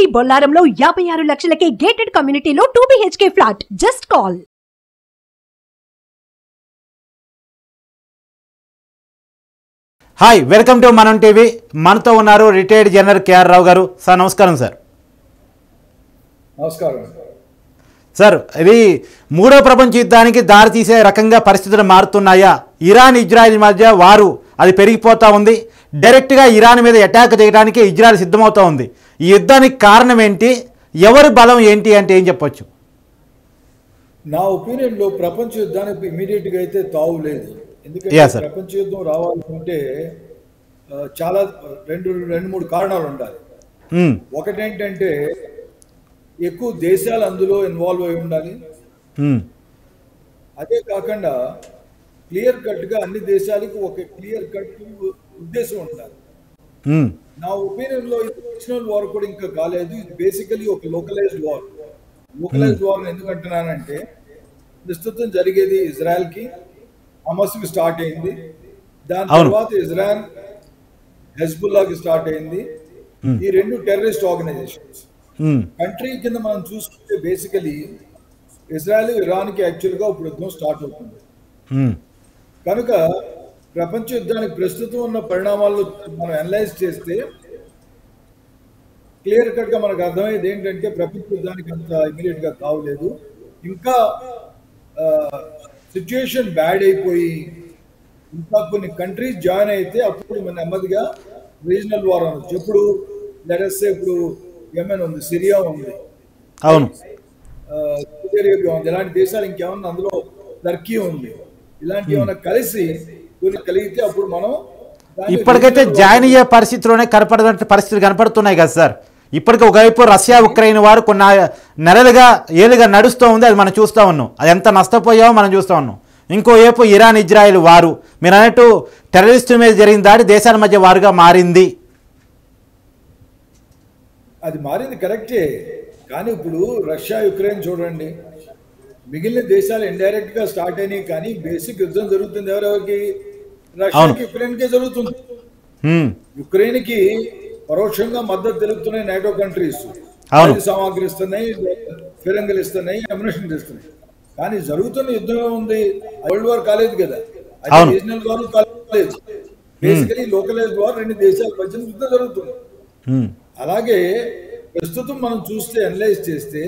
మీ బొల్లారంలో 56 లక్షలకే gated కమ్యూనిటీలో 2 BHK flat. Just call. Hi, welcome to మనం TV. మనతో ఉన్నారు రిటైర్డ్ జనరల్ కేఆర్ రావు గారు. సార్ నమస్కారం. సార్ నమస్కారం సార్, ఇది మూడో ప్రపంచ యుద్ధానికి దారితీసే రకంగా పరిస్థితులు మారుతున్నాయా? ఇరాన్ ఇజ్రాయెల్ మధ్య వారు అది పెరిగిపోతూ ఉంది. డైరెక్ట్గా ఇరాన్ మీద అటాక్ చేయడానికి ఇజ్రాయెల్ సిద్ధమవుతూ ఉంది. ఈ యుద్ధానికి కారణం ఏంటి, ఎవరి బలం ఏంటి అంటే ఏం చెప్పొచ్చు? నా ఒపీనియన్లో ప్రపంచ యుద్ధానికి ఇమీడియట్గా అయితే తావు లేదు. ఎందుకంటే ప్రపంచ యుద్ధం రావాలంటే చాలా రెండు మూడు కారణాలు ఉండాలి. ఒకటేంటంటే ఎక్కువ దేశాలు అందులో ఇన్వాల్వ్ అయి ఉండాలి. అదే కాకుండా క్లియర్ కట్గా అన్ని దేశాలకు ఒక క్లియర్ కట్ ఉద్దేశం ఉండాలి. నా ఒపీనియన్లో ఇది రీజనల్ వార్ కూడా ఇంకా కాలేదు. ఇది బేసికలీ ఒక లోకలైజ్డ్ వార్. లోకలైజ్డ్ వార్ ఎందుకంటున్నానంటే ప్రస్తుతం జరిగేది ఇజ్రాయెల్కి హమాస్కి స్టార్ట్ అయింది. దాని తర్వాత ఇజ్రాయెల్ హెజ్బుల్లాకి స్టార్ట్ అయింది. ఈ రెండు టెర్రరిస్ట్ ఆర్గనైజేషన్స్ కంట్రీ కింద మనం చూసుకుంటే బేసికలీ ఇజ్రాయెల్ ఇరాన్కి యాక్చువల్గా ఇప్పుడు యుద్ధం స్టార్ట్ అవుతుంది. కనుక ప్రపంచ యుద్ధానికి ప్రస్తుతం ఉన్న పరిణామాల్లో మనం అనలైజ్ చేస్తే క్లియర్ కట్గా మనకు అర్థమయ్యేది ఏంటంటే ప్రపంచ యుద్ధానికి అంత ఇమీడియట్గా కావలేదు. ఇంకా సిచ్యుయేషన్ బ్యాడ్ అయిపోయి ఇంకా కొన్ని కంట్రీస్ జాయిన్ అయితే అప్పుడు మన నెమ్మదిగా రీజనల్ వార్ అనొచ్చు. ఎప్పుడు లెటర్స్ ఇప్పుడు యెమెన్ ఉంది, సిరియా ఉంది, అవును, సౌదీ అరేబియా ఉంది, ఇలాంటి దేశాలు ఇంకేమన్నా అందులో టర్కీ ఉంది, ఇలాంటి ఏమైనా కలిసి కొన్ని కలిగితే అప్పుడు మనం ఇప్పటికైతే జాయిన్ అయ్యే పరిస్థితిలోనే కనపడదంటే పరిస్థితులు కనపడుతున్నాయి కదా సార్. ఇప్పటికీ ఒకవైపు రష్యా ఉక్రెయిన్ వారు కొన్ని నెలలుగా ఏళ్ళుగా నడుస్తూ ఉంది, అది మనం చూస్తూ ఉన్నాం. అది ఎంత నష్టపోయామో మనం చూస్తూ ఉన్నాం. ఇంకోవైపు ఇరాన్ ఇజ్రాయెల్ వారు, మీరు అన్నట్టు టెర్రరిస్టుల మీద జరిగిన దాడి దేశాల మధ్య వారుగా మారింది. అది మారింది కరెక్టే. కానీ ఇప్పుడు రష్యా యుక్రెయిన్ చూడండి, మిగిలిన దేశాలు ఇండైరెక్ట్ గా స్టార్ట్ అయినాయి. కానీ బేసిక్ యుద్ధం జరుగుతుంది ఎవరెవరికి? రష్యాకి యుక్రెయిన్కే జరుగుతుంది. యుక్రెయిన్ కి పరోక్షంగా మద్దతు తెలుపుతున్నాయి నాటో కంట్రీస్. సామాగ్రి ఇస్తున్నాయి, ఫిరంగులు ఇస్తున్నాయి, అమ్యునిషన్ ఇస్తున్నాయి. కానీ జరుగుతున్న యుద్ధం ఉంది, వరల్డ్ వార్ కాలేదు కదా, అది రీజనల్ వార్ కాలేదు. బేసికలీ లోకలైజ్డ్ వార్ రెండు దేశాల మధ్య యుద్ధం జరుగుతుంది. అలాగే ప్రస్తుతం మనం చూస్తే అనలైజ్ చేస్తే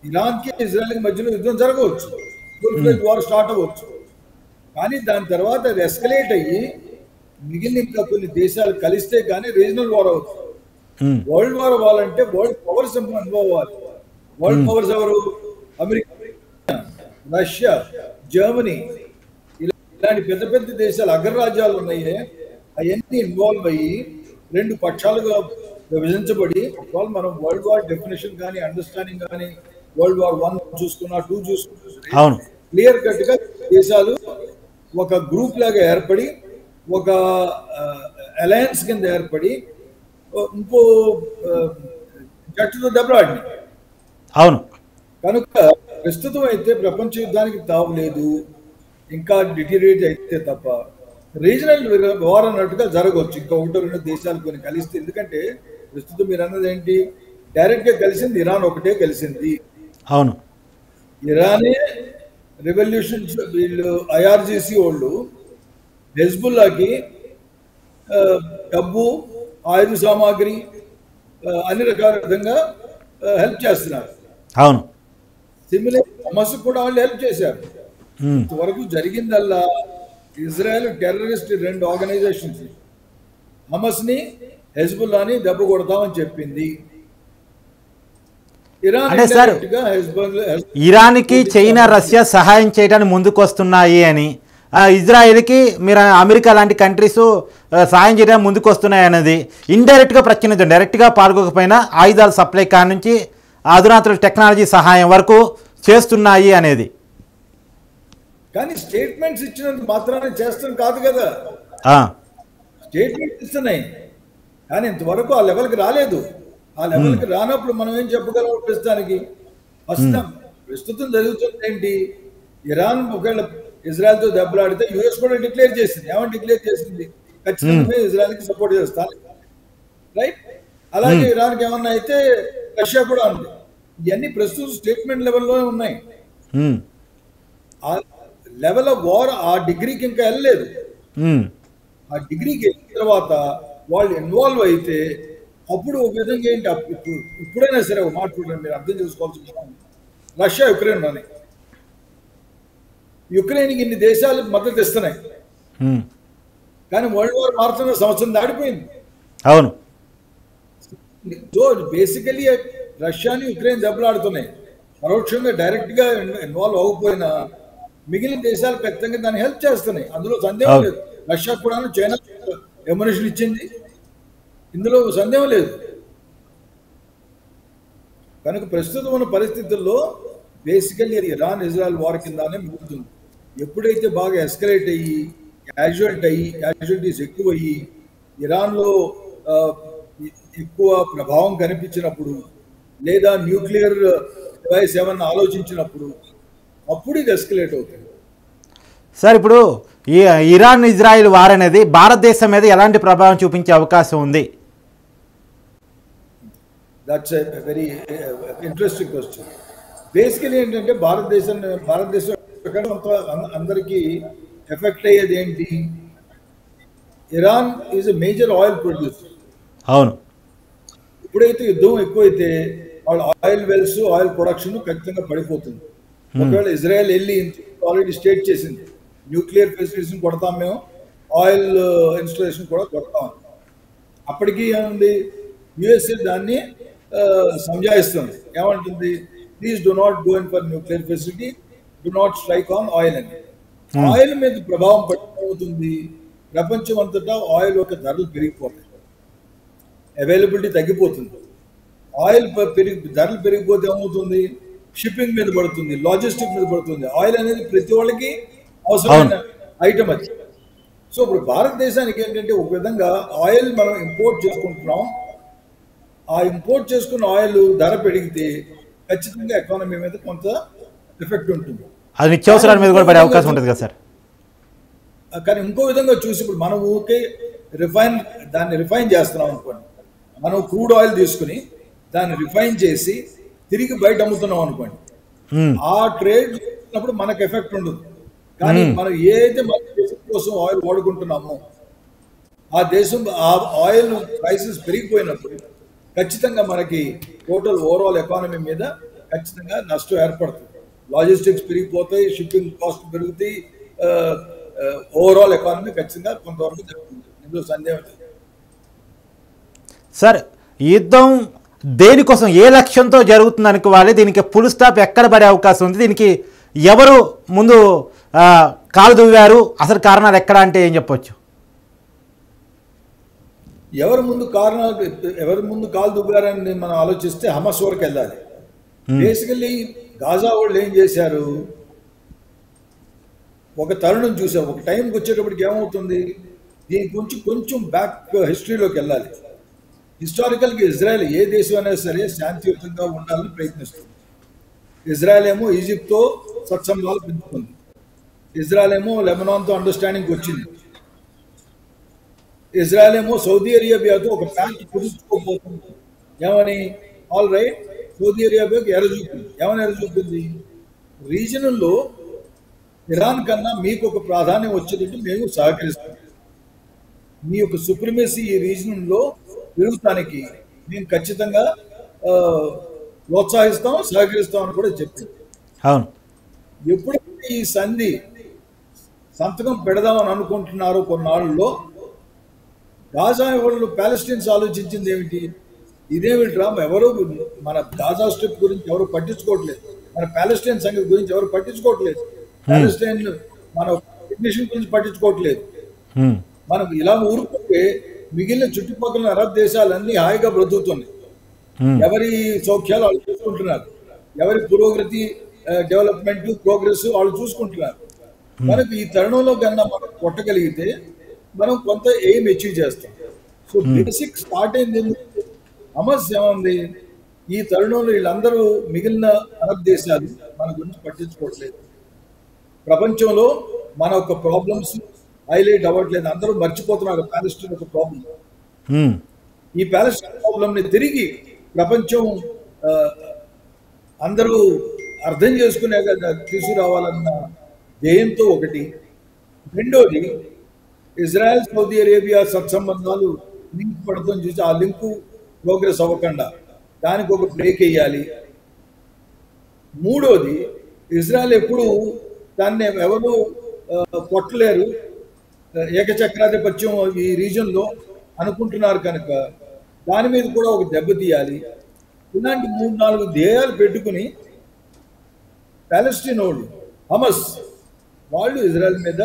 ఇరాన్కి ఇజ్రాయెల్కి మధ్యలో యుద్ధం జరగవచ్చు, ఫుల్ ఫ్లెడ్జ్డ్ వార్ స్టార్ట్ అవ్వచ్చు. కానీ దాని తర్వాత అది ఎస్కలేట్ అయ్యి మిగిలిన ఇంకా కొన్ని దేశాలు కలిస్తే కానీ రీజనల్ వార్ అవుతుంది. వరల్డ్ వార్ అవ్వాలంటే వరల్డ్ పవర్స్ ఇన్వాల్వ్ అవ్వాలి. వరల్డ్ పవర్స్ ఎవరు? అమెరికా, రష్యా, జర్మనీ, ఇలాంటి పెద్ద పెద్ద దేశాలు అగ్రరాజ్యాలు ఉన్నాయి. అవన్నీ ఇన్వాల్వ్ అయ్యి రెండు పక్షాలుగా విభజించబడి మనం వరల్డ్ వార్ డెఫినేషన్ కానీ అండర్స్టాండింగ్ కానీ వరల్డ్ వార్ 1 చూసుకున్నా 2 చూసుకున్నా క్లియర్ కట్ గా దేశాలు ఒక గ్రూప్ లాగా ఏర్పడి ఒక అలయన్స్ కింద ఏర్పడి ఇంకో జట్టుతో దెబ్బలాడి. అవును, కనుక ప్రస్తుతం అయితే ప్రపంచ యుద్ధానికి తావులేదు, ఇంకా డిటీరియేట్ అయితే తప్ప రీజనల్ వార్ అన్నట్టుగా జరగవచ్చు. ఇంకా 1-2 దేశాలు కొన్ని కలిస్తే. ఎందుకంటే ప్రస్తుతం మీరు అన్నది ఏంటి, డైరెక్ట్ గా కలిసింది ఇరాన్ ఒకటే కలిసింది. అవును, ఇరానే రెవల్యూషన్ వీళ్ళు ఐఆర్జీసీ వాళ్ళు హెజ్బుల్లాకి డబ్బు, ఆయుధ సామాగ్రి అన్ని రకాల విధంగా హెల్ప్ చేస్తున్నారు. అవును, సిమిలర్ హమాస్ కూడా వాళ్ళు హెల్ప్ చేశారు. ఇంతవరకు జరిగిందల్లా ఇజ్రాయెల్ టెర్రరిస్ట్ రెండు ఆర్గనైజేషన్స్ హమాస్ని హెజ్బుల్లాని దెబ్బ కొడతామని చెప్పింది. అంటే సార్, ఇరాన్కి చైనా రష్యా సహాయం చేయడానికి ముందుకు వస్తున్నాయి అని, ఇజ్రాయెల్కి మీరు అమెరికా లాంటి కంట్రీస్ సహాయం చేయడానికి ముందుకు వస్తున్నాయి అనేది ఇండైరెక్ట్గా ప్రశ్నించండి. డైరెక్ట్గా పాల్గొకపోయినా ఆయుధాల సప్లై కాడ నుంచి అధునాతన టెక్నాలజీ సహాయం వరకు చేస్తున్నాయి అనేది. కానీ స్టేట్మెంట్స్ ఇచ్చినందుకు మాత్రాన్ని చేస్తాం కాదు కదా. స్టేట్మెంట్స్ ఇస్తున్నాయి కానీ ఇంతవరకు ఆ లెవెల్కి రాలేదు. ఆ లెవెల్కి రానప్పుడు మనం ఏం చెప్పగలం ప్రస్తుతానికి? ప్రస్తుతం జరుగుతుంది ఏంటి, ఇరాన్ ఒకవేళ ఇజ్రాయెల్తో దెబ్బలాడితే యుఎస్ కూడా డిక్లేర్ చేసింది. ఏమని డిక్లేర్ చేసింది? ఖచ్చితంగా ఇజ్రాయెల్కి సపోర్ట్ చేస్తాను, రైట్? అలాగే ఇరాన్కి ఏమన్నా అయితే రష్యా కూడా ఉంది. ఇవన్నీ ప్రస్తుతం స్టేట్మెంట్ లెవెల్లోనే ఉన్నాయి. ఆ లెవెల్ ఆఫ్ వార్ ఆ డిగ్రీకి ఇంకా వెళ్ళలేదు. ఆ డిగ్రీకి వెళ్ళిన తర్వాత వాళ్ళు ఇన్వాల్వ్ అయితే అప్పుడు ఒక విధంగా ఏంటి, ఇప్పుడైనా సరే ఒక మాట చూడండి, మీరు అర్థం చేసుకోవాల్సిన విషయం, రష్యా యుక్రెయిన్ అని, యుక్రెయిన్కి ఇన్ని దేశాలు మద్దతు ఇస్తున్నాయి, కానీ వరల్డ్ వార్ మారుతున్న సంవత్సరం దాటిపోయింది. అవును. సో బేసికలీ రష్యాని యుక్రెయిన్ దెబ్బలాడుతున్నాయి. పరోక్షంగా డైరెక్ట్ గా ఇన్వాల్వ్ అవ్వకపోయినా మిగిలిన దేశాలు ఖచ్చితంగా దాన్ని హెల్ప్ చేస్తున్నాయి. అందులో సందేహం లేదు. రష్యా కూడా చైనా ఎమ్యునిషన్ ఇచ్చింది, ఇందులో సందేహం లేదు. కనుక ప్రస్తుతం ఉన్న పరిస్థితుల్లో బేసికల్లీ ఇరాన్ ఇజ్రాయెల్ వార్ కిందనే మిగులుతుంది. ఎప్పుడైతే బాగా ఎస్కలేట్ అయ్యి క్యాజువాలిటీస్ ఎక్కువ అయ్యి ఇరాన్లో ఎక్కువ ప్రభావం కనిపించినప్పుడు, లేదా న్యూక్లియర్ డివైస్ ఏమన్నా ఆలోచించినప్పుడు, అప్పుడు ఇది ఎస్కలేట్ అవుతుంది. సార్, ఇప్పుడు ఈ ఇరాన్ ఇజ్రాయిల్ వార్ అనేది భారతదేశం మీద ఎలాంటి ప్రభావం చూపించే అవకాశం ఉంది? That's a very interesting question. Basically ఏంటంటే భారతదేశం అందరికీ ఎఫెక్ట్ అయ్యేది ఏంటి? Iran is a major oil producer. అవును. ఎప్పుడైతే యుద్ధం ఎక్కువైతే వాళ్ళ ఆయిల్ వెల్స్, ఆయిల్ ప్రొడక్షన్ ఖచ్చితంగా పడిపోతుంది. ఒకవేళ ఇజ్రాయెల్ వెళ్ళి ఆల్రెడీ స్టేట్ చేసింది, న్యూక్లియర్ ఫెసిలిటీస్ కొడతాం మేము, ఆయిల్ ఇన్స్టాలేషన్ కూడా కొడతాం. అప్పటికి ఏముంది, యుఎస్ఏ దాన్ని సంజాయిస్తుంది. ఏమంటుంది? Please do not go in for nuclear facility, do not strike on oil అని. ఆయిల్ మీద ప్రభావం పడిపోతుంది. ప్రపంచం అంతటా ఆయిల్ యొక్క ధరలు పెరిగిపోతాయి, అవైలబిలిటీ తగ్గిపోతుంది. ఆయిల్ ధరలు పెరిగిపోతే ఏమవుతుంది? షిప్పింగ్ మీద పడుతుంది, లాజిస్టిక్ మీద పడుతుంది. ఆయిల్ అనేది ప్రతి వాళ్ళకి అవసరమైన ఐటమ్ అది. సో ఇప్పుడు భారతదేశానికి ఏంటంటే ఒక విధంగా ఆయిల్ మనం ఇంపోర్ట్ చేసుకుంటున్నాం. ఆ ఇంపోర్ట్ చేసుకున్న ఆయిల్ ధర పెరిగితే ఖచ్చితంగా ఎకానమీ మీద కొంత ఎఫెక్ట్ ఉంటుంది. అది నిత్యావసరాల మీద కూడా పడే అవకాశం ఉంటుంది కదా సార్. కానీ ఇంకో విధంగా చూసి ఇప్పుడు మనం ఊరికే దాన్ని రిఫైన్ చేస్తున్నాం అనుకోండి. మనం క్రూడ్ ఆయిల్ తీసుకుని దాన్ని రిఫైన్ చేసి తిరిగి బయట అమ్ముతున్నాం అనుకోండి, ఆ ట్రేడ్ చేసినప్పుడు మనకు ఎఫెక్ట్ ఉండదు. కానీ మనం ఏదైతే మన దేశం కోసం ఆయిల్ వాడుకుంటున్నామో ఆ దేశం ఆ ఆయిల్ ప్రైసెస్ పెరిగిపోయినప్పుడు ఖచ్చితంగా మనకి టోటల్ ఓవరాల్ ఎకానమీ మీద ఖచ్చితంగా నష్టం ఏర్పడుతుంది. లాజిస్టిక్స్ పెరిగిపోతాయి, షిప్పింగ్ కాస్ట్ పెరుగుతాయి, ఓవరాల్ ఎకానమీ ఖచ్చితంగా కొంతవరకు జరుగుతుంది. ఇందులో సందేహం లేదు. సార్, యుద్ధం దేనికోసం, ఏ లక్ష్యంతో జరుగుతుంది అనుకోవాలి? దీనికి ఫుల్ స్టాప్ ఎక్కడ పడే అవకాశం ఉంది? దీనికి ఎవరు ముందు కాలు దువ్వారు? అసలు కారణాలు ఎక్కడ అంటే ఏం చెప్పొచ్చు? ఎవరు ముందు కాలు దువ్వారని మనం ఆలోచిస్తే హమాస్ వరకు వెళ్ళాలి. బేసికల్లీ గాజా వాళ్ళు ఏం చేశారు, ఒక తరుణం చూసాం. ఒక టైంకి వచ్చేటప్పటికి ఏమవుతుంది, దీని కొంచెం బ్యాక్ హిస్టరీలోకి వెళ్ళాలి. హిస్టారికల్గా ఇజ్రాయెల్ ఏ దేశం అయినా సరే శాంతియుతంగా ఉండాలని ప్రయత్నిస్తుంది. ఇజ్రాయెల్ ఏమో ఈజిప్ట్తో సత్సంబాలు పెంచుకుంది, ఇజ్రాయెల్ ఏమో లెబనాన్తో అండర్స్టాండింగ్ వచ్చింది, ఇజ్రాయెల్ ఏమో సౌదీ అరేబియాతో ఒక ప్యాక్ట్ కుదుర్చుకోబోతుంది. ఏమని? ఆల్ రైట్, సౌదీ అరేబియాకి ఏమని ఎర చూపింది, రీజన్లో ఇరాన్ కన్నా మీకు ఒక ప్రాధాన్యం వచ్చేటట్టు మేము సహకరిస్తాం, మీ యొక్క సుప్రిమసీ ఈ రీజన్లో పెరుగుతానికి మేము ఖచ్చితంగా ప్రోత్సహిస్తాం, సహకరిస్తాం అని కూడా చెప్పింది. అవును. ఎప్పుడైతే ఈ సంధి సంతకం పెడదామని అనుకుంటున్నారో కొన్నాళ్ళలో గాజా వాళ్ళు పాలెస్టైన్స్ ఆలోచించింది ఏమిటి, ఇదేమిట్రా ఎవరు మన గాజా స్ట్రిప్ గురించి ఎవరు పట్టించుకోవట్లేదు, మన పాలెస్టైన్ సంగతి గురించి ఎవరు పట్టించుకోవట్లేదు, పాలెస్టైన్ మన డిగ్నిషన్ గురించి పట్టించుకోవట్లేదు. మనం ఇలా ఊరుకుంటే మిగిలిన చుట్టుపక్కల అరబ్ దేశాలన్నీ హాయిగా బ్రతుకుతున్నాయి. ఎవరి సౌఖ్యాలు వాళ్ళు చూసుకుంటున్నారు, ఎవరి పురోగతి, డెవలప్మెంట్, ప్రోగ్రెస్ వాళ్ళు చూసుకుంటున్నారు. మనకు ఈ తరుణంలో కన్నా మనం కొట్టగలిగితే మనం కొంత ఎయిమ్ అచీవ్ చేస్తాం. సో బేసిక్ స్టార్ట్ అయింది హమాస్ ఏముంది, ఈ తరుణంలో వీళ్ళందరూ మిగిలిన అరబ్ దేశాలు మన గురించి పట్టించుకోవట్లేదు, ప్రపంచంలో మన యొక్క ప్రాబ్లమ్స్ హైలైట్ అవ్వట్లేదు, అందరూ మర్చిపోతున్నారు పాలెస్టైన్ ఒక ప్రాబ్లం. ఈ ప్యాలెస్టైన్ ప్రాబ్లంని తిరిగి ప్రపంచం అందరూ అర్థం చేసుకునే తీసుకురావాలన్న ధ్యేయంతో ఒకటి. రెండోది, ఇజ్రాయెల్ సౌదీ అరేబియా సత్సంబంధాలు లింక్ పడతాం చూసి ఆ లింకు ప్రోగ్రెస్ అవ్వకుండా దానికి ఒక బ్రేక్ వేయాలి. మూడోది, ఇజ్రాయెల్ ఎప్పుడు దాన్ని ఎవరు కొట్టలేరు, ఏకచక్రాధిపత్యం ఈ రీజన్లో అనుకుంటున్నారు కనుక దాని మీద కూడా ఒక దెబ్బతీయాలి. ఇలాంటి 3-4 ధ్యేయాలు పెట్టుకుని పాలెస్టీన్ వాళ్ళు, హమస్ వాళ్ళు ఇజ్రాయెల్ మీద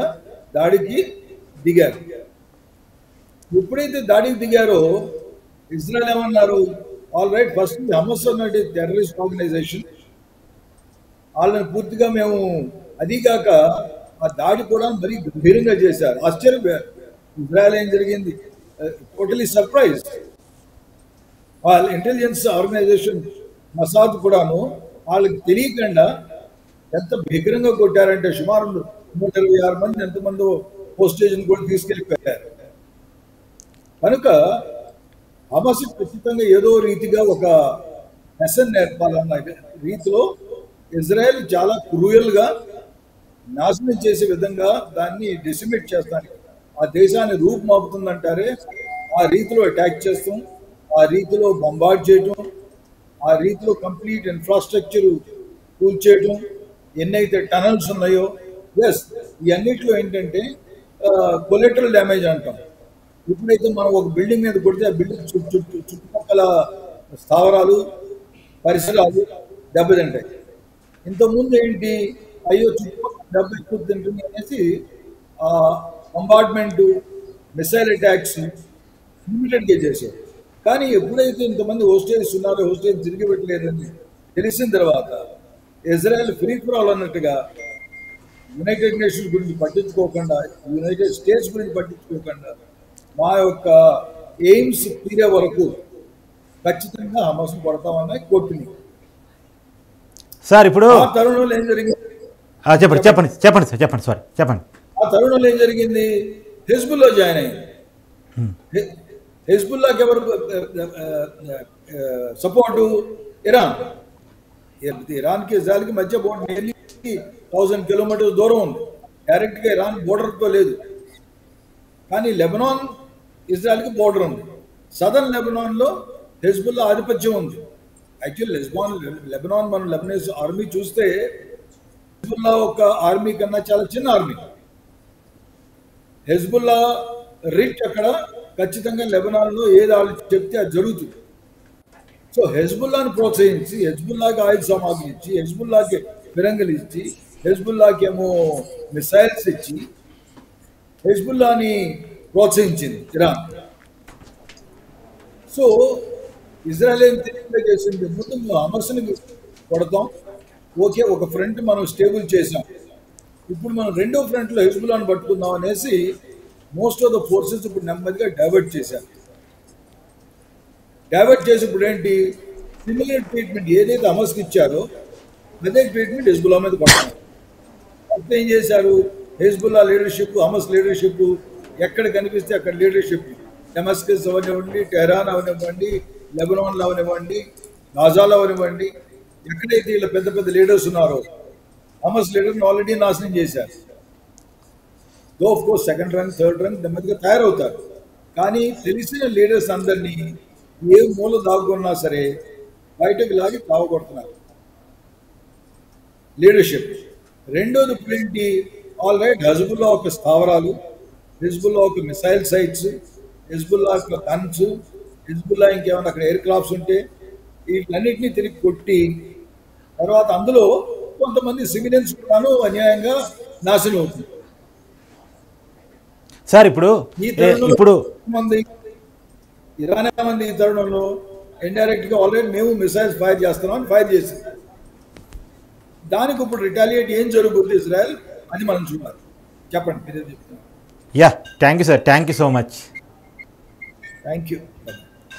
దాడికి దిగారు. ఎప్పుడైతే దాడికి దిగారో ఇజ్రాయెల్ ఏమన్నారు, ఆల్ రైట్, ఫస్ట్ హమస్ అన్నది టెర్రరిస్ట్ ఆర్గనైజేషన్, వాళ్ళని పూర్తిగా మేము, అదీగాక ఆ దాడి కూడా మరీ గంభీరంగా చేశారు. ఆశ్చర్యపోయారు. ఇజ్రాయెల్ ఏం జరిగింది, టోటలీ సర్ప్రైజ్. వాళ్ళ ఇంటెలిజెన్స్ ఆర్గనైజేషన్ మసాద్ కూడాను వాళ్ళకి తెలియకుండా ఎంత భీకరంగా కొట్టారంటే సుమారు 126 మంది ఎంతమంది పోస్టేజ్ని కూడా తీసుకెళ్ళిపోయారు. కనుక హమస్ ఖచ్చితంగా ఏదో రీతిగా ఒక లెసన్ నేర్పాలన్న రీతిలో ఇజ్రాయెల్ చాలా క్రూయల్గా నాశనం చేసే విధంగా దాన్ని డిసిమేట్ చేస్తాను, ఆ దేశాన్ని రూపుమాపుతుందంటారే ఆ రీతిలో అటాక్ చేస్తాం, ఆ రీతిలో బొంబార్డ్ చేయటం, ఆ రీతిలో కంప్లీట్ ఇన్ఫ్రాస్ట్రక్చర్ కూల్చేయటం, ఎన్నైతే టనల్స్ ఉన్నాయో, ఎస్ ఈ అన్నిట్లో ఏంటంటే కొలెటరల్ డ్యామేజ్ అంటాం. ఎప్పుడైతే మనం ఒక బిల్డింగ్ మీద కొడితే ఆ బిల్డింగ్ చుట్టుపక్కల స్థావరాలు పరిసరాలు దెబ్బతింటాయి. ఇంతకుముందు ఏంటి, అయ్యో చుట్టుపక్కల దెబ్బ ఎక్కువ తింటుంది అనేసి కంపార్ట్మెంటు మిసైల్ అటాక్స్ లిమిటెడ్గా చేశారు. కానీ ఎప్పుడైతే ఇంతమంది హోస్టేజ్ ఉన్నారో హోస్టేజ్ తిరిగి పెట్టలేదని తెలిసిన తర్వాత ఇజ్రాయెల్ ఫ్రీ ఫర్ ఆల్ అన్నట్టుగా యునైటెడ్ నేషన్స్ గురించి పట్టించుకోకుండా, యునైటెడ్ స్టేట్స్ గురించి పట్టించుకోకుండా మా యొక్క ఎయిమ్స్ తీరే వరకు ఖచ్చితంగా హమస్ కొడతామన్నాయి కోర్టుని. సార్ ఇప్పుడు ఆ తరుణంలో ఏం జరిగింది, చెప్పండి సార్. ఆ తరుణంలో ఏం జరిగింది, హెజ్బుల్లా జాయిన్ అయింది. హెజ్బుల్లాకి ఎవరు సపోర్టు, ఇరాన్కి ఇజ్రాయెల్కి మధ్య నియర్లీ 1000 కిలోమీటర్స్ దూరం ఉంది. డైరెక్ట్గా ఇరాన్ బోర్డర్తో లేదు, కానీ లెబనాన్ ఇజ్రాయెల్కి బోర్డర్ ఉంది. సదర్న్ లెబనాన్లో హెజ్బుల్లా ఆధిపత్యం ఉంది. యాక్చువల్లీ లెబనాన్ మనం లెబనీస్ ఆర్మీ చూస్తే హెజ్బుల్లా ఒక ఆర్మీ కన్నా చాలా చిన్న ఆర్మీ. హెజ్బుల్లా రిచ్ అక్కడ ఖచ్చితంగా లెబనాన్లో ఏది వాళ్ళు చెప్తే అది జరుగుతుంది. సో హెజ్బుల్లాను ప్రోత్సహించి, హెజ్బుల్లాకి ఆయుధ సామాగ్రి ఇచ్చి, హెజ్బుల్లాకి ఫిరంగులు ఇచ్చి, హెజ్బుల్లాకి ఏమో మిసైల్స్ ఇచ్చి హెజ్బుల్లాని ప్రోత్సహించింది ఇరాన్. సో ఇజ్రాయెల్ ఏం తెలియకుండా చేసింది, ముందు మేము హమస్ని కొడతాం, ఓకే ఒక ఫ్రంట్ మనం స్టేబుల్ చేసాం, ఇప్పుడు మనం రెండో ఫ్రంట్లో హెజ్బుల్లాను పట్టుకుందాం అనేసి మోస్ట్ ఆఫ్ ద ఫోర్సెస్ ఇప్పుడు నెమ్మదిగా డైవర్ట్ చేశారు. డైవర్ట్ చేసి ఇప్పుడు ఏంటి, సిమిలర్ ట్రీట్మెంట్ ఏదైతే హమస్కి ఇచ్చారో అదే ట్రీట్మెంట్ హెజ్బుల్లా మీద కొట్టారు. అప్పుడు ఏం చేశారు, హెజ్బుల్లా లీడర్షిప్, హమస్ లీడర్షిప్ ఎక్కడ కనిపిస్తే అక్కడ లీడర్షిప్, డెమస్కస్ అవనివ్వండి, టెహరాన్ అవనివ్వండి, లెబనాన్లో అవనివ్వండి, గాజాలో అవనివ్వండి, ఎక్కడైతే వీళ్ళ పెద్ద పెద్ద లీడర్స్ ఉన్నారో హమస్ లీడర్ని ఆల్రెడీ నాశనం చేశారు. Though of course second rank third rank నెమ్మదిగా తయారవుతారు, కానీ తెలిసిన లీడర్స్ అందరినీ ఏ మూల దాగున్నా సరే బయటకు లాగి తావగొడుతున్నారు లీడర్షిప్. రెండోది ఇప్పుడు ఏంటి, ఆల్ రైట్ హెజ్బుల్లా ఒక స్థావరాలు, హెజ్బుల్లా ఒక మిసైల్ సైట్స్, హెజ్బుల్లా ఒక గన్స్, హెజ్బుల్లా ఇంకేమైనా అక్కడ ఎయిర్ క్రాఫ్ట్స్ ఉంటే వీటన్నిటినీ తిరిగి కొట్టి తర్వాత అందులో కొంతమంది సివిలియన్స్ కూడాను అన్యాయంగా నాశనం అవుతుంది. సార్ ఇప్పుడు మంది ఇరాన్ మంది ఈ తరుణంలో ఇండైరెక్ట్గా ఆల్రెడీ మేము మిసైల్స్ ఫైర్ చేస్తున్నాం ఫైర్ చేసి దానికి ఇప్పుడు రిటాలియేట్ ఏం జరుగుతుంది ఇజ్రాయెల్ అని మనం చూడాలి. చెప్పండి, మీరే చెప్తున్నారు. Thank you sir, thank you so much. Thank you.